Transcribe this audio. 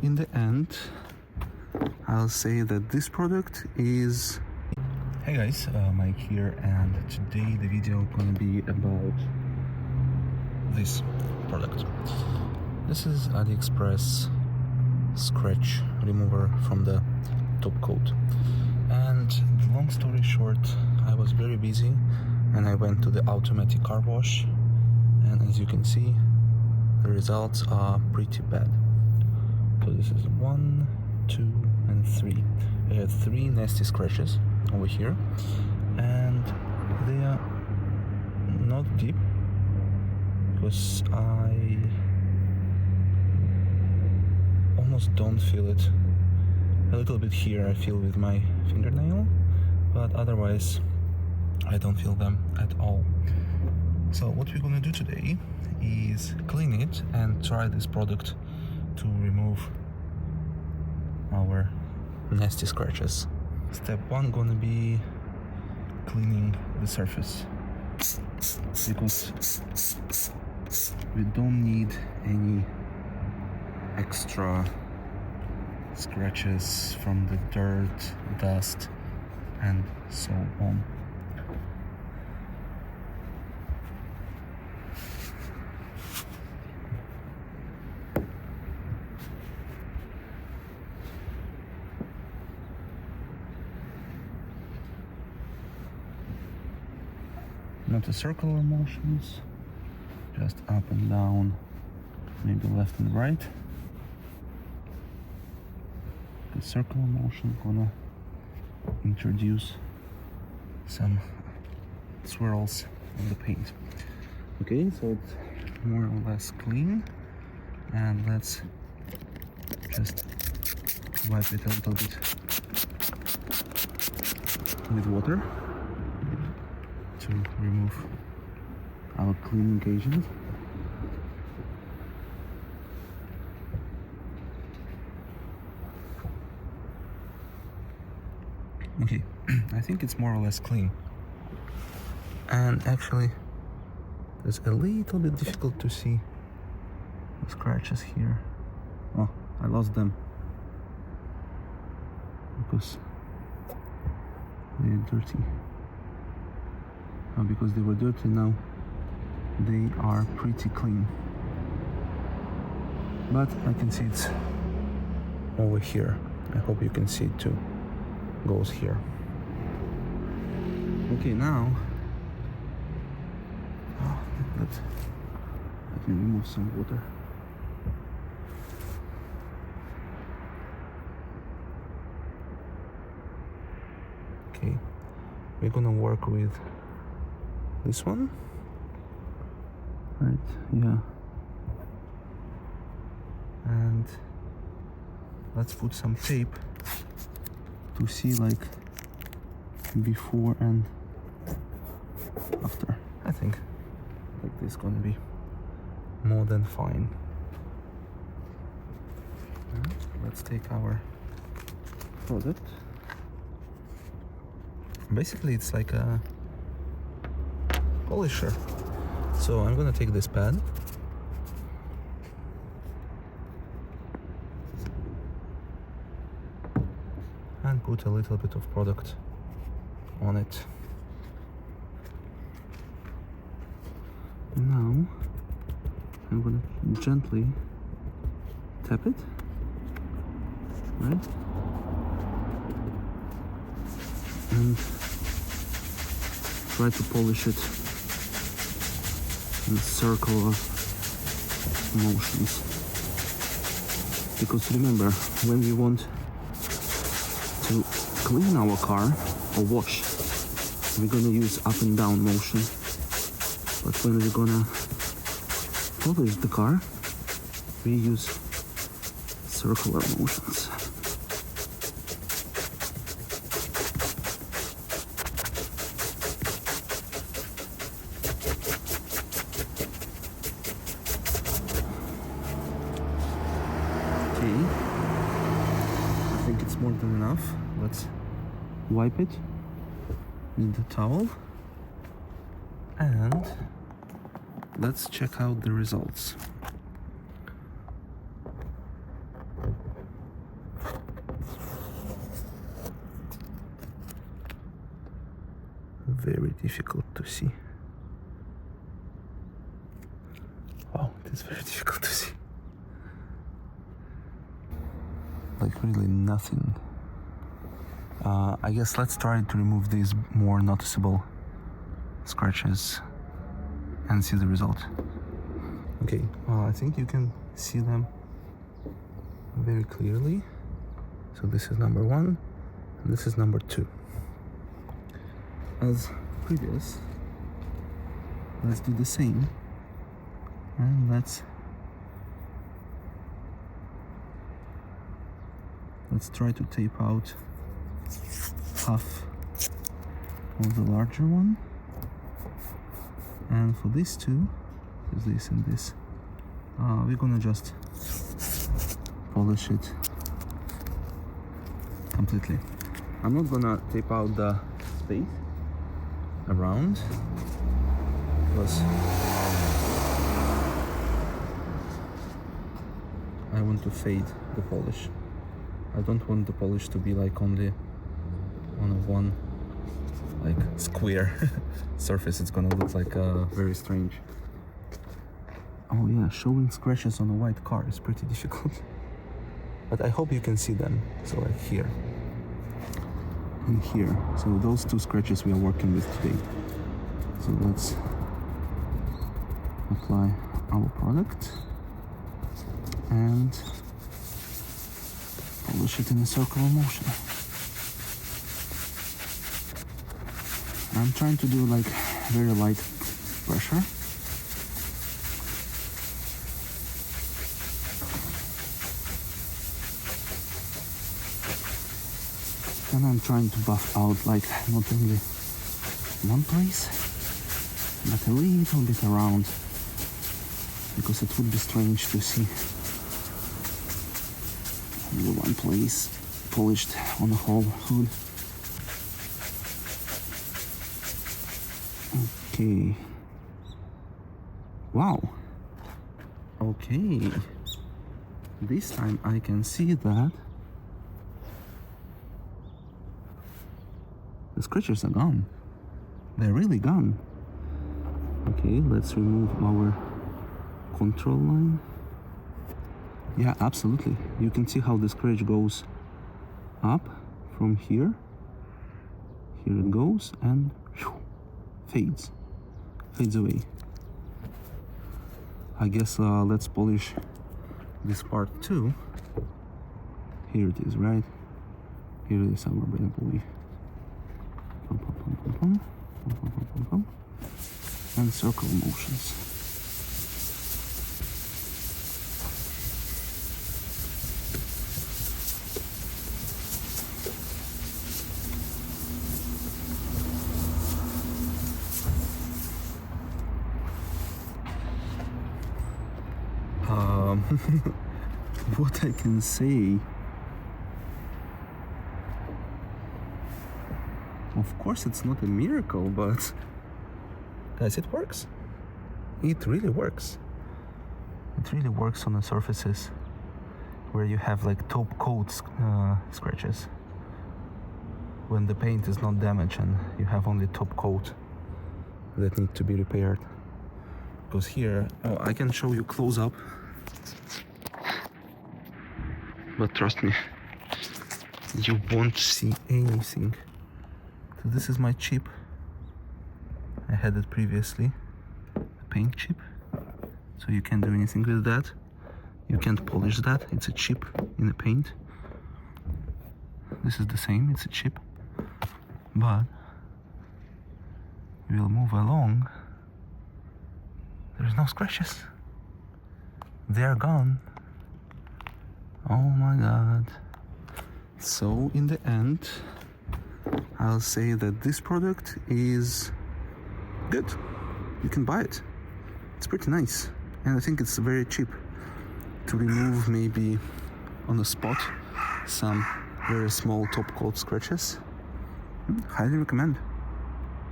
In the end, I'll say that this product is... Hey guys, Mike here, and today the video gonna be about this product. This is AliExpress scratch remover from the top coat. And long story short, I was very busy and I went to the automatic car wash, and as you can see, the results are pretty bad. So this is 1, 2, and 3. I have 3 nasty scratches over here, and they are not deep because I almost don't feel it. A little bit here I feel with my fingernail, but otherwise I don't feel them at all. So what we're gonna do today is clean it and try this product to remove our nasty scratches. Step 1 gonna be cleaning the surface, because we don't need any extra scratches from the dirt, dust, and so on. Not the circular motions, just up and down, maybe left and right. The circular motion gonna introduce some swirls on the paint. Okay, so it's more or less clean, and let's just wipe it a little bit with water to remove our cleaning agent. Okay, I think it's more or less clean. And actually, it's a little bit difficult to see the scratches here. Oh, I lost them because they're dirty. Because they were dirty, now they are pretty clean. But I can see it's over here. I hope you can see it too. Goes here. Okay, now let me remove some water. Okay, we're gonna work with this one, right? Yeah. And let's put some tape to see like before and after. I think like this is gonna be more than fine. And let's take our product. Basically it's like a polisher. So I'm gonna take this pad and put a little bit of product on it. Now I'm gonna gently tap it, right? And try to polish it in a circle of motions. Because remember, when we want to clean our car or wash, we're gonna use up and down motion. But when we're gonna polish the car, we use circular motions. I think it's more than enough. Let's wipe it with the towel and let's check out the results. very difficult to see. Wow, it is very difficult to see. Like really nothing. I guess let's try to remove these more noticeable scratches and see the result. Okay, I think you can see them very clearly. So this is number 1 and this is number 2. As previous, let's do the same and let's try to tape out half of the larger one, and for these two, this and this, we're gonna just polish it completely. I'm not gonna tape out the space around because I want to fade the polish. I don't want the polish to be like only on a one like square surface. It's gonna look like very strange. Oh yeah, showing scratches on a white car is pretty difficult. But I hope you can see them. So like here and here. So those two scratches we are working with today. So let's apply our product and polish it in a circular motion. I'm trying to do like very light pressure. And I'm trying to buff out like not only one place, but a little bit around, because it would be strange to see only one place polished on the whole hood. Okay. Wow. Okay. This time I can see that the scratches are gone. They're really gone. Okay, let's remove our control line. Yeah, absolutely. You can see how the scratch goes up from here. Here it goes and fades away. I guess let's polish this part too. Here it is, right? Here is our brain pulley. And circle motions. What I can say, of course it's not a miracle, but guys, it works. It really works. It really works on the surfaces where you have like top coat scratches, when the paint is not damaged and you have only top coat that need to be repaired. Because here, oh, I can show you close up, but trust me, you won't see anything. So this is my chip. I had it previously, a paint chip. So you can't do anything with that. You can't polish that. It's a chip in the paint. This is the same, it's a chip. But we'll move along. There's no scratches. They're gone. Oh my god. So in the end, I'll say that this product is good. You can buy it. It's pretty nice. And I think it's very cheap to remove maybe on the spot some very small top coat scratches. Highly recommend.